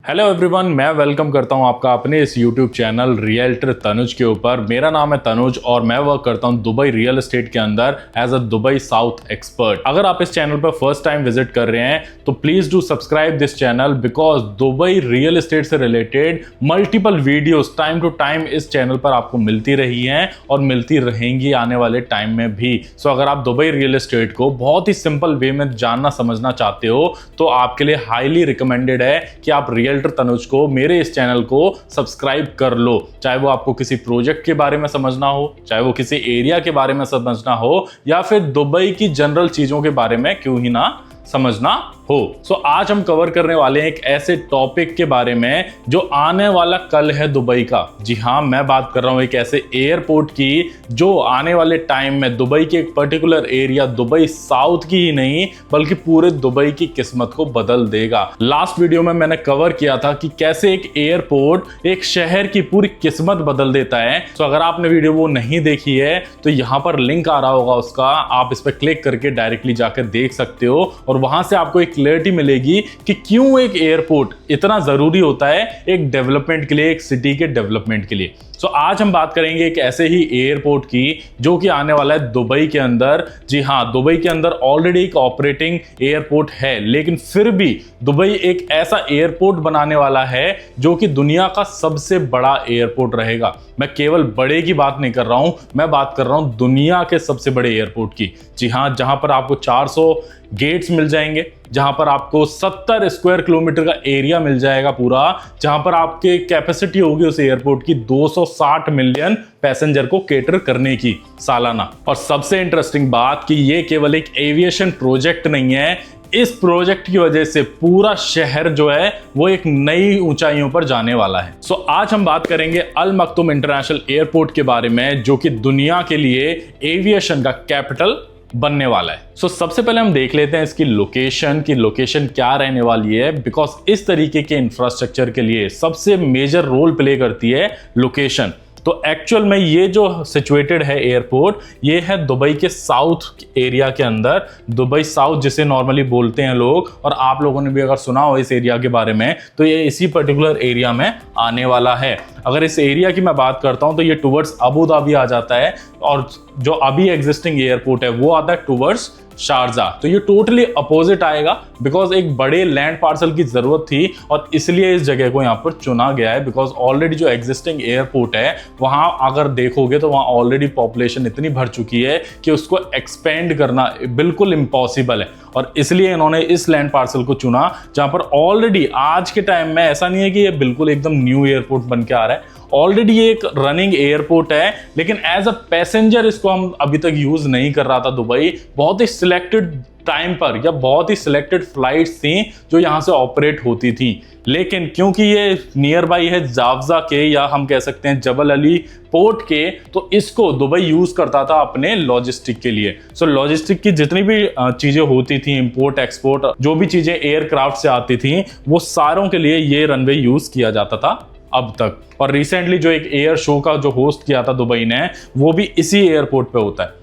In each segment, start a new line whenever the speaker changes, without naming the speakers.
Hello everyone, मैं welcome करता हूं आपका अपने इस यूट्यूब चैनल रियल्टर तनुज के ऊपर। मेरा नाम है तनुज और मैं वर्क करता हूं दुबई रियल एस्टेट के अंदर as a Dubai south expert. अगर आप इस चैनल पर फर्स्ट टाइम विजिट कर रहे हैं तो please do subscribe this channel because Dubai real estate से related multiple videos time to time इस चैनल पर आपको मिलती रही हैं और मिलती रहेंगी आने वाले टाइम में भी। सो अगर आप दुबई रियल एस्टेट को बहुत ही सिंपल वे में जानना समझना चाहते हो तो आपके लिए हाईली रिकमेंडेड है कि आप रियल्टर तनुज को मेरे इस चैनल को सब्सक्राइब कर लो। चाहे वो आपको किसी प्रोजेक्ट के बारे में समझना हो, चाहे वो किसी एरिया के बारे में समझना हो, या फिर दुबई की जनरल चीजों के बारे में क्यों ही ना समझना हो। सो आज हम कवर करने वाले हैं एक ऐसे टॉपिक के बारे में जो आने वाला कल है दुबई का। जी हाँ, मैं बात कर रहा हूं एक ऐसे एयरपोर्ट की जो आने वाले टाइम में दुबई के एक पर्टिकुलर एरिया दुबई साउथ की ही नहीं बल्कि पूरे दुबई की किस्मत को बदल देगा। लास्ट वीडियो में मैंने कवर किया था कि कैसे एक एयरपोर्ट एक शहर की पूरी किस्मत बदल देता है। तो अगर आपने वीडियो वो नहीं देखी है तो यहां पर लिंक आ रहा होगा उसका, आप इस पर क्लिक करके डायरेक्टली जाकर देख सकते हो और वहां से आपको एक क्लैरिटी मिलेगी कि क्यों एक एयरपोर्ट इतना जरूरी होता है एक डेवलपमेंट के लिए, एक सिटी के डेवलपमेंट के लिए। सो आज हम बात करेंगे एक ऐसे ही एयरपोर्ट की जो कि आने वाला है दुबई के अंदर। जी हाँ, दुबई के अंदर ऑलरेडी एक ऑपरेटिंग एयरपोर्ट है, लेकिन फिर भी दुबई एक ऐसा एयरपोर्ट बनाने वाला है जो कि दुनिया का सबसे बड़ा एयरपोर्ट रहेगा। मैं केवल बड़े की बात नहीं कर रहा हूं, मैं बात कर रहा हूं दुनिया के सबसे बड़े एयरपोर्ट की। जी हाँ, जहां पर आपको 400 गेट्स मिल जाएंगे, जहां पर आपको 70 स्क्वायर किलोमीटर का एरिया मिल जाएगा पूरा, जहां पर आपके कैपेसिटी होगी उस एयरपोर्ट की 260 मिलियन पैसेंजर को केटर करने की सालाना। और सबसे इंटरेस्टिंग बात कि ये केवल एक एविएशन प्रोजेक्ट नहीं है, इस प्रोजेक्ट की वजह से पूरा शहर जो है वो एक नई ऊंचाइयों पर जाने वाला है। सो आज हम बात करेंगे अल मक्तूम इंटरनेशनल एयरपोर्ट के बारे में जो कि दुनिया के लिए एविएशन का कैपिटल बनने वाला है। सो सबसे पहले हम देख लेते हैं इसकी लोकेशन की लोकेशन क्या रहने वाली है, बिकॉज इस तरीके के इंफ्रास्ट्रक्चर के लिए सबसे मेजर रोल प्ले करती है लोकेशन। तो एक्चुअल में ये जो सिचुएटेड है एयरपोर्ट, ये है दुबई के साउथ एरिया के अंदर, दुबई साउथ जिसे नॉर्मली बोलते हैं लोग, और आप लोगों ने भी अगर सुना हो इस एरिया के बारे में तो ये इसी पर्टिकुलर एरिया में आने वाला है। अगर इस एरिया की मैं बात करता हूं तो ये टुवर्ड्स अबू धाबी आ जाता है और जो अभी एग्जिस्टिंग एयरपोर्ट है वो आता है टुवर्ड्स शारजाह। तो ये टोटली अपोजिट आएगा बिकॉज एक बड़े लैंड पार्सल की जरूरत थी और इसलिए इस जगह को यहाँ पर चुना गया है। बिकॉज ऑलरेडी जो एग्जिस्टिंग एयरपोर्ट है वहां अगर देखोगे तो वहां ऑलरेडी पॉपुलेशन इतनी भर चुकी है कि उसको एक्सपेंड करना बिल्कुल इम्पॉसिबल है, और इसलिए इन्होंने इस लैंड पार्सल को चुना जहां पर ऑलरेडी आज के टाइम में ऐसा नहीं है कि ये बिल्कुल एकदम न्यू एयरपोर्ट बन के आ रहा है, ऑलरेडी ये एक रनिंग एयरपोर्ट है, लेकिन एज अ पैसेंजर इसको हम अभी तक यूज नहीं कर रहा था दुबई। बहुत ही सिलेक्टेड टाइम पर या बहुत ही सिलेक्टेड फ्लाइट्स थी जो यहां से ऑपरेट होती थी, लेकिन क्योंकि ये नियर बाई है जावजा के या हम कह सकते हैं जबल अली पोर्ट के, तो इसको दुबई यूज करता था अपने लॉजिस्टिक के लिए। सो लॉजिस्टिक की जितनी भी चीजें होती थी, इंपोर्ट एक्सपोर्ट, जो भी चीजें एयरक्राफ्ट से आती थी, वो सारों के लिए ये रनवे यूज किया जाता था अब तक। और रिसेंटली जो एक एयर शो का जो होस्ट किया था दुबई ने, वो भी इसी एयरपोर्ट पे होता है।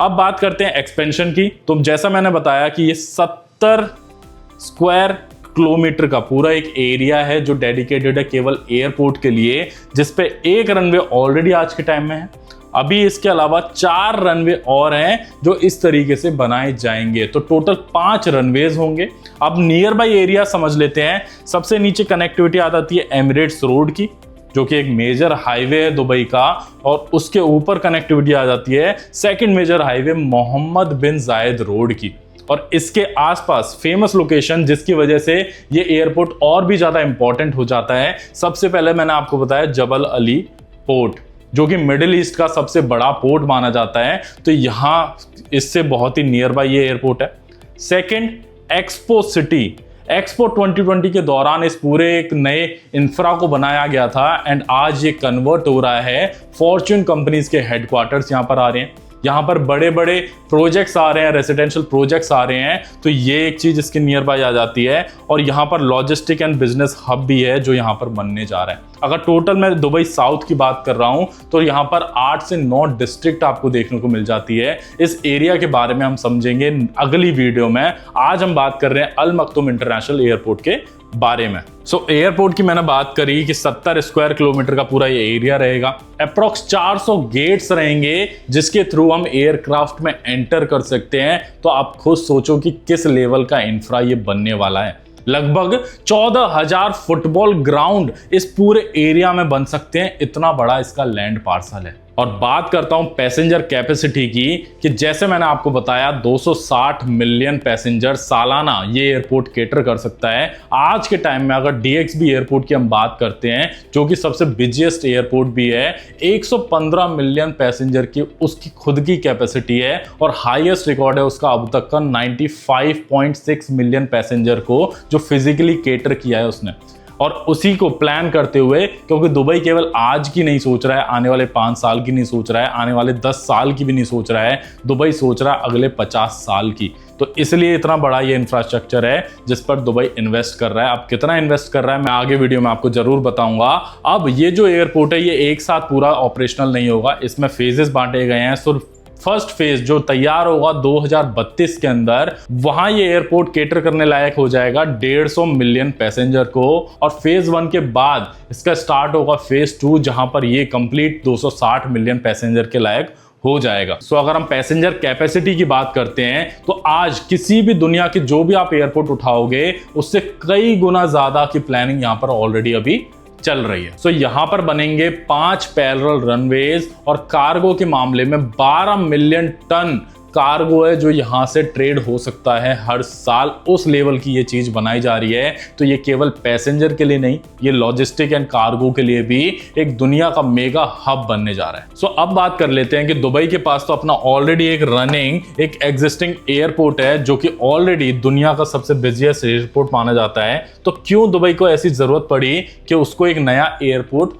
अब बात करते हैं एक्सपेंशन की। तो जैसा मैंने बताया कि ये 70 स्क्वायर किलोमीटर का पूरा एक एरिया है जो डेडिकेटेड है केवल एयरपोर्ट के लिए, जिसपे एक रनवे ऑलरेडी आज के टाइम में है। अभी इसके अलावा 4 रनवे और हैं जो इस तरीके से बनाए जाएंगे, तो टोटल 5 रनवेज होंगे। अब नियर बाई एरिया समझ लेते हैं। सबसे नीचे कनेक्टिविटी आ जाती है एमिरेट्स रोड की, जो कि एक मेजर हाईवे है दुबई का, और उसके ऊपर कनेक्टिविटी आ जाती है सेकंड मेजर हाईवे मोहम्मद बिन जायद रोड की, और इसके आसपास फेमस लोकेशन जिसकी वजह से ये एयरपोर्ट और भी ज्यादा इंपॉर्टेंट हो जाता है। सबसे पहले मैंने आपको बताया जबल अली पोर्ट, जो कि मिडिल ईस्ट का सबसे बड़ा पोर्ट माना जाता है, तो यहाँ इससे बहुत ही नियर बाई ये एयरपोर्ट है। Second, expo city. एक्सपो 2020 के दौरान इस पूरे एक नए इंफ्रा को बनाया गया था एंड आज ये कन्वर्ट हो रहा है। फॉर्च्यून कंपनीज के हेडक्वार्टर्स यहाँ पर आ रहे हैं, यहाँ पर बड़े बड़े प्रोजेक्ट्स आ रहे हैं, रेसिडेंशियल प्रोजेक्ट्स आ रहे हैं, तो ये एक चीज इसके नियर बाय आ जाती है। और यहाँ पर लॉजिस्टिक एंड बिजनेस हब भी है जो यहाँ पर बनने जा रहा है। अगर टोटल मैं दुबई साउथ की बात कर रहा हूँ तो यहाँ पर 8 से 9 डिस्ट्रिक्ट आपको देखने को मिल जाती है। इस एरिया के बारे में हम समझेंगे अगली वीडियो में। आज हम बात कर रहे हैं अल मक्तूम इंटरनेशनल एयरपोर्ट के बारे में। एयरपोर्ट की मैंने बात करी कि 70 स्क्वायर किलोमीटर का पूरा ये एरिया रहेगा। अप्रॉक्स 400 गेट्स रहेंगे जिसके थ्रू हम एयरक्राफ्ट में एंटर कर सकते हैं। तो आप खुद सोचो कि किस लेवल का इंफ्रा ये बनने वाला है। लगभग 14,000 फुटबॉल ग्राउंड इस पूरे एरिया में बन सकते हैं, इतना बड़ा इसका लैंड पार्सल है। और बात करता हूं पैसेंजर कैपेसिटी की, कि जैसे मैंने आपको बताया 260 मिलियन पैसेंजर सालाना ये एयरपोर्ट केटर कर सकता है। आज के टाइम में अगर DXB एयरपोर्ट की हम बात करते हैं, जो कि सबसे बिजिएस्ट एयरपोर्ट भी है, 115 मिलियन पैसेंजर की उसकी खुद की कैपेसिटी है और हाईएस्ट रिकॉर्ड है उसका अब तक का 95.6 मिलियन पैसेंजर को जो फिजिकली केटर किया है उसने। और उसी को प्लान करते हुए, क्योंकि दुबई केवल आज की नहीं सोच रहा है, आने वाले 5 साल की नहीं सोच रहा है, आने वाले 10 साल की भी नहीं सोच रहा है, दुबई सोच रहा है अगले 50 साल की। तो इसलिए इतना बड़ा ये इंफ्रास्ट्रक्चर है जिस पर दुबई इन्वेस्ट कर रहा है। अब कितना इन्वेस्ट कर रहा है मैं आगे वीडियो में आपको जरूर बताऊंगा। अब ये जो एयरपोर्ट है ये एक साथ पूरा ऑपरेशनल नहीं होगा, इसमें फेजेस बांटे गए हैं। सो फर्स्ट फेज जो तैयार होगा 2032 के अंदर, वहां ये एयरपोर्ट केटर करने लायक हो जाएगा 150 मिलियन पैसेंजर को। और फेज 1 के बाद इसका स्टार्ट होगा फेज 2, जहां पर ये कंप्लीट 260 मिलियन पैसेंजर के लायक हो जाएगा। अगर हम पैसेंजर कैपेसिटी की बात करते हैं तो आज किसी भी दुनिया के जो भी आप एयरपोर्ट उठाओगे उससे कई गुना ज्यादा की प्लानिंग यहां पर ऑलरेडी अभी चल रही है। यहां पर बनेंगे 5 पैरेलल रनवेज और कार्गो के मामले में 12 मिलियन टन कार्गो है जो यहां से ट्रेड हो सकता है हर साल। उस लेवल की ये चीज बनाई जा रही है। तो ये केवल पैसेंजर के लिए नहीं, ये लॉजिस्टिक एंड कार्गो के लिए भी एक दुनिया का मेगा हब बनने जा रहा है। अब बात कर लेते हैं कि दुबई के पास तो अपना ऑलरेडी एक रनिंग एक एग्जिस्टिंग एयरपोर्ट है जो कि ऑलरेडी दुनिया का सबसे बिजिएस्ट एयरपोर्ट माना जाता है। तो क्यों दुबई को ऐसी जरूरत पड़ी कि उसको एक नया एयरपोर्ट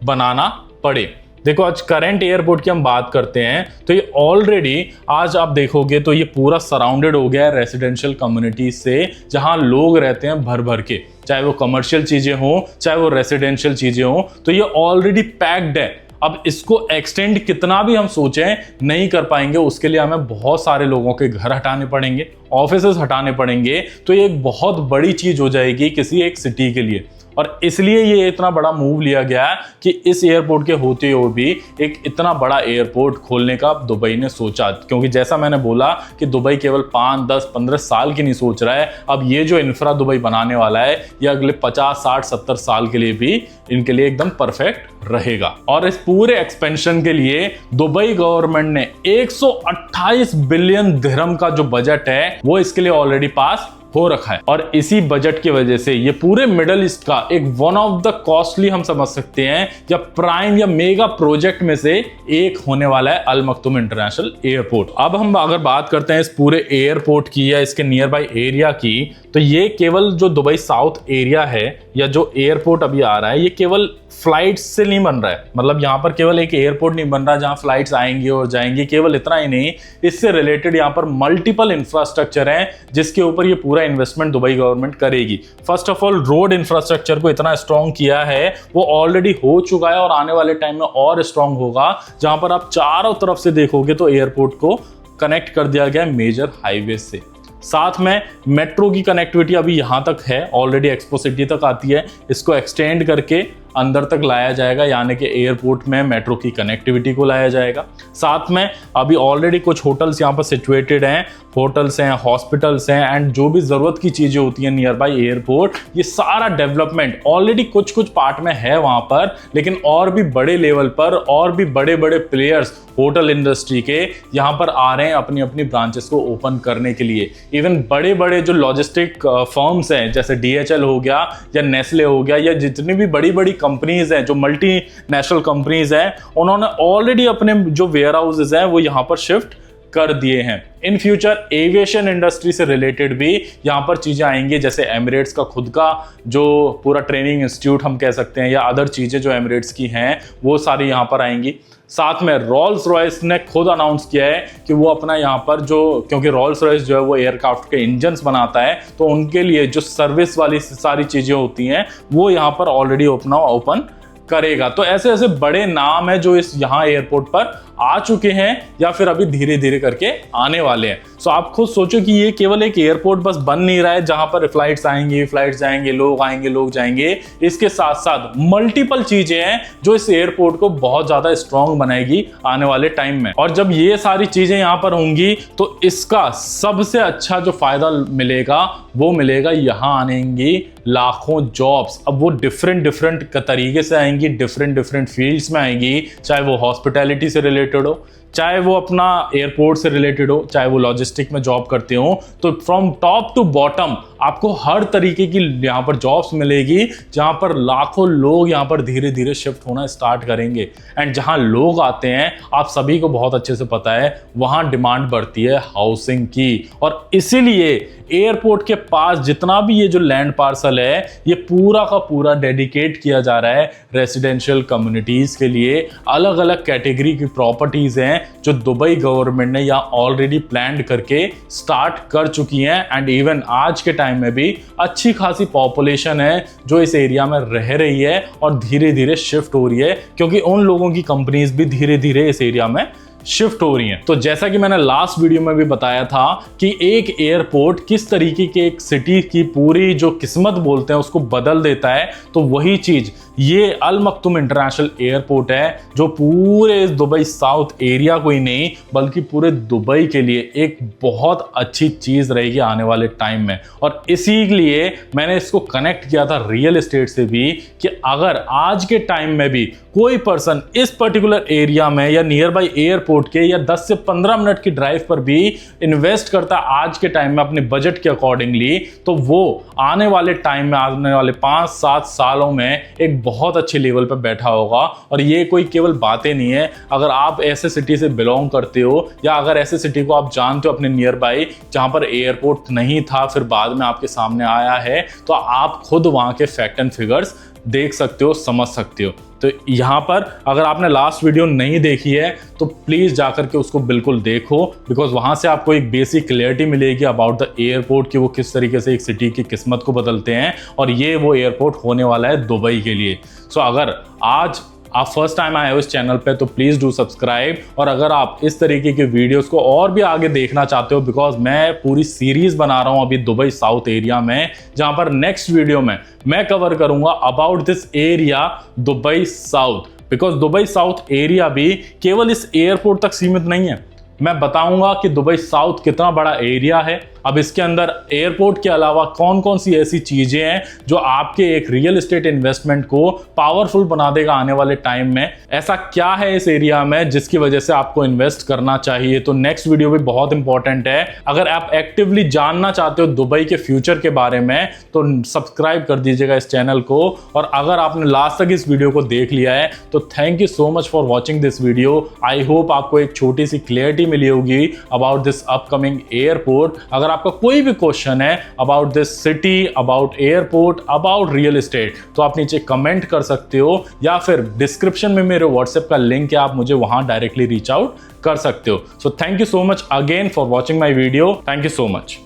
बनाना पड़े। देखो आज करंट एयरपोर्ट की हम बात करते हैं तो ये ऑलरेडी आज आप देखोगे तो ये पूरा सराउंडेड हो गया है रेसिडेंशियल कम्युनिटी से, जहां लोग रहते हैं भर भर के, चाहे वो कमर्शियल चीजें हो चाहे वो रेसिडेंशियल चीजें हो। तो ये ऑलरेडी पैक्ड है। अब इसको एक्सटेंड कितना भी हम सोचें नहीं कर पाएंगे, उसके लिए हमें बहुत सारे लोगों के घर हटाने पड़ेंगे, ऑफिसेस हटाने पड़ेंगे। तो ये एक बहुत बड़ी चीज हो जाएगी किसी एक सिटी के लिए। और इसलिए ये इतना बड़ा मूव लिया गया कि इस एयरपोर्ट के होते हुए भी एक इतना बड़ा एयरपोर्ट खोलने का दुबई ने सोचा। क्योंकि जैसा मैंने बोला कि दुबई केवल 5, 10, 15 साल की नहीं सोच रहा है। अब ये जो इंफ्रा दुबई बनाने वाला है ये अगले 50, 60, 70 साल के लिए भी इनके लिए एकदम परफेक्ट रहेगा। और इस पूरे एक्सपेंशन के लिए दुबई गवर्नमेंट ने 128 बिलियन दिरहम का जो बजट है वो इसके लिए ऑलरेडी पास हो रखा है। और इसी बजट की वजह से ये पूरे मिडल ईस्ट का एक वन ऑफ द कॉस्टली हम समझ सकते हैं या प्राइम या मेगा प्रोजेक्ट में से एक होने वाला है अल मखतूम इंटरनेशनल एयरपोर्ट। अब हम अगर बात करते हैं इस पूरे एयरपोर्ट की या इसके नियर बाई एरिया की, तो ये केवल जो दुबई साउथ एरिया है या जो एयरपोर्ट अभी आ रहा है ये केवल फ्लाइट्स से नहीं बन रहा है। मतलब यहाँ पर केवल एक एयरपोर्ट नहीं बन रहा जहाँ फ्लाइट्स आएंगी और जाएंगी। केवल इतना ही नहीं, इससे रिलेटेड यहाँ पर मल्टीपल इंफ्रास्ट्रक्चर है जिसके ऊपर ये पूरा इन्वेस्टमेंट दुबई गवर्नमेंट करेगी। First of all road infrastructure को इतना स्ट्रॉन्ग किया है, वो ऑलरेडी हो चुका है और आने वाले टाइम में और स्ट्रॉन्ग होगा। जहां पर आप चारों तरफ से देखोगे तो एयरपोर्ट को कनेक्ट कर दिया गया है मेजर हाईवे से। साथ में मेट्रो की कनेक्टिविटी अभी यहां तक है, ऑलरेडी एक्सपो सिटी तक आती है, इसको एक्सटेंड करके अंदर तक लाया जाएगा, यानी कि एयरपोर्ट में मेट्रो की कनेक्टिविटी को लाया जाएगा। साथ में अभी ऑलरेडी कुछ होटल्स यहाँ पर सिचुएटेड हैं, होटल्स हैं, हॉस्पिटल्स हैं एंड जो भी ज़रूरत की चीज़ें होती हैं नियर बाई एयरपोर्ट, ये सारा डेवलपमेंट ऑलरेडी कुछ कुछ पार्ट में है वहाँ पर। लेकिन और भी बड़े लेवल पर और भी बड़े बड़े प्लेयर्स होटल इंडस्ट्री के यहाँ पर आ रहे हैं अपनी अपनी ब्रांचेस को ओपन करने के लिए। इवन बड़े बड़े जो लॉजिस्टिक फर्म्स हैं जैसे DHL हो गया या नेस्ले हो गया या जितनी भी बड़ी बड़ी कंपनीज हैं जो मल्टी नेशनल कंपनीज हैं, उन्होंने ऑलरेडी अपने जो वेयर हाउसेज हैं वो यहाँ पर शिफ्ट कर दिए हैं। इन फ्यूचर एविएशन इंडस्ट्री से रिलेटेड भी यहाँ पर चीजें आएंगी, जैसे एमिरेट्स का खुद का जो पूरा ट्रेनिंग इंस्टीट्यूट हम कह सकते हैं या अदर चीजें जो एमिरेट्स की हैं वो सारी यहाँ पर आएंगी। साथ में रोल्स रॉयस ने खुद अनाउंस किया है कि वो अपना यहाँ पर जो, क्योंकि रोल्स रॉयस जो है वो एयरक्राफ्ट के इंजन्स बनाता है, तो उनके लिए जो सर्विस वाली सारी चीजें होती हैं वो यहाँ पर ऑलरेडी ओपन करेगा। तो ऐसे ऐसे बड़े नाम है जो इस यहाँ एयरपोर्ट पर आ चुके हैं या फिर अभी धीरे धीरे करके आने वाले हैं। सो आप खुद सोचो कि ये केवल एक एयरपोर्ट बस बन नहीं रहा है जहां पर फ्लाइट्स आएंगी, फ्लाइट्स जाएंगे, लोग आएंगे, लोग जाएंगे। इसके साथ साथ मल्टीपल चीजें हैं जो इस एयरपोर्ट को बहुत ज्यादा स्ट्रांग बनाएगी आने वाले टाइम में। और जब ये सारी चीजें यहां पर होंगी तो इसका सबसे अच्छा जो फायदा मिलेगा वो मिलेगा यहाँ आनेंगी लाखों जॉब्स। अब वो डिफरेंट तरीके से आएंगी, डिफरेंट फील्ड्स में आएंगी, चाहे वो हॉस्पिटैलिटी से रिलेटेड हो, चाहे वो अपना एयरपोर्ट से रिलेटेड हो, चाहे वो लॉजिस्टिक में जॉब करते हो। तो फ्रॉम टॉप टू बॉटम आपको हर तरीके की यहाँ पर जॉब्स मिलेगी जहाँ पर लाखों लोग यहाँ पर धीरे धीरे शिफ्ट होना स्टार्ट करेंगे। एंड जहाँ लोग आते हैं आप सभी को बहुत अच्छे से पता है वहाँ डिमांड बढ़ती है हाउसिंग की। और इसीलिए एयरपोर्ट के पास जितना भी ये जो लैंड पार्सल है ये पूरा का पूरा डेडिकेट किया जा रहा है रेसिडेंशियल कम्युनिटीज के लिए। अलग अलग कैटेगरी की प्रॉपर्टीज हैं जो दुबई गवर्नमेंट ने यहाँ ऑलरेडी प्लान करके स्टार्ट कर चुकी हैं। एंड इवन आज के टाइम में भी अच्छी खासी पॉपुलेशन है जो इस एरिया में रह रही है और धीरे धीरे शिफ्ट हो रही है क्योंकि उन लोगों की कंपनीज भी धीरे धीरे इस एरिया में शिफ्ट हो रही हैं। तो जैसा कि मैंने लास्ट वीडियो में भी बताया था कि एक एयरपोर्ट किस तरीके के एक सिटी की पूरी जो किस्मत बोलते हैं उसको बदल देता है, तो वही चीज ये अल मखतूम इंटरनेशनल एयरपोर्ट है जो पूरे दुबई साउथ एरिया को ही नहीं बल्कि पूरे दुबई के लिए एक बहुत अच्छी चीज रहेगी आने वाले टाइम में। और इसीलिए मैंने इसको कनेक्ट किया था रियल एस्टेट से भी कि अगर आज के टाइम में भी कोई पर्सन इस पर्टिकुलर एरिया में या नियर बाई एयरपोर्ट के या 10 से 15 मिनट की ड्राइव पर भी इन्वेस्ट करता है आज के टाइम में अपने बजट के अकॉर्डिंगली, तो वो आने वाले टाइम में आने वाले 5-7 सालों में एक बहुत अच्छे लेवल पर बैठा होगा। और ये कोई केवल बातें नहीं है, अगर आप ऐसे सिटी से बिलोंग करते हो या अगर ऐसे सिटी को आप जानते हो अपने नियर बाई जहां पर एयरपोर्ट नहीं था फिर बाद में आपके सामने आया है, तो आप खुद वहां के फैक्ट एंड फिगर्स देख सकते हो, समझ सकते हो। तो यहाँ पर अगर आपने लास्ट वीडियो नहीं देखी है तो प्लीज जाकर के उसको बिल्कुल देखो, बिकॉज वहां से आपको एक बेसिक क्लियरिटी मिलेगी अबाउट द एयरपोर्ट कि वो किस तरीके से एक सिटी की किस्मत को बदलते हैं। और ये वो एयरपोर्ट होने वाला है दुबई के लिए। सो अगर आज आप फर्स्ट टाइम आए हो इस चैनल पे तो प्लीज डू सब्सक्राइब। और अगर आप इस तरीके के वीडियोस को और भी आगे देखना चाहते हो, बिकॉज मैं पूरी सीरीज बना रहा हूं अभी दुबई साउथ एरिया में, जहां पर नेक्स्ट वीडियो में मैं कवर करूंगा about this area Dubai south. Because Dubai south area भी केवल इस एयरपोर्ट तक सीमित नहीं है, मैं बताऊंगा कि दुबई साउथ कितना बड़ा एरिया है। अब इसके अंदर एयरपोर्ट के अलावा कौन कौन सी ऐसी चीजें हैं जो आपके एक रियल एस्टेट इन्वेस्टमेंट को पावरफुल बना देगा आने वाले टाइम में। ऐसा क्या है इस एरिया में जिसकी वजह से आपको इन्वेस्ट करना चाहिए, तो नेक्स्ट वीडियो भी बहुत इंपॉर्टेंट है। अगर आप एक्टिवली जानना चाहते हो दुबई के फ्यूचर के बारे में तो सब्सक्राइब कर दीजिएगा इस चैनल को। और अगर आपने लास्ट तक इस वीडियो को देख लिया है तो thank you so much for watching this video. I hope आपको एक छोटी सी क्लियरिटी मिली होगी अबाउट दिस अपकमिंग एयरपोर्ट। अगर आपका कोई भी क्वेश्चन है about this city, about airport, about real estate, तो आप नीचे कमेंट कर सकते हो या फिर डिस्क्रिप्शन में मेरे व्हाट्सएप का लिंक है, आप मुझे वहां डायरेक्टली रीच आउट कर सकते हो। So thank you so much again for watching my video. Thank you so much.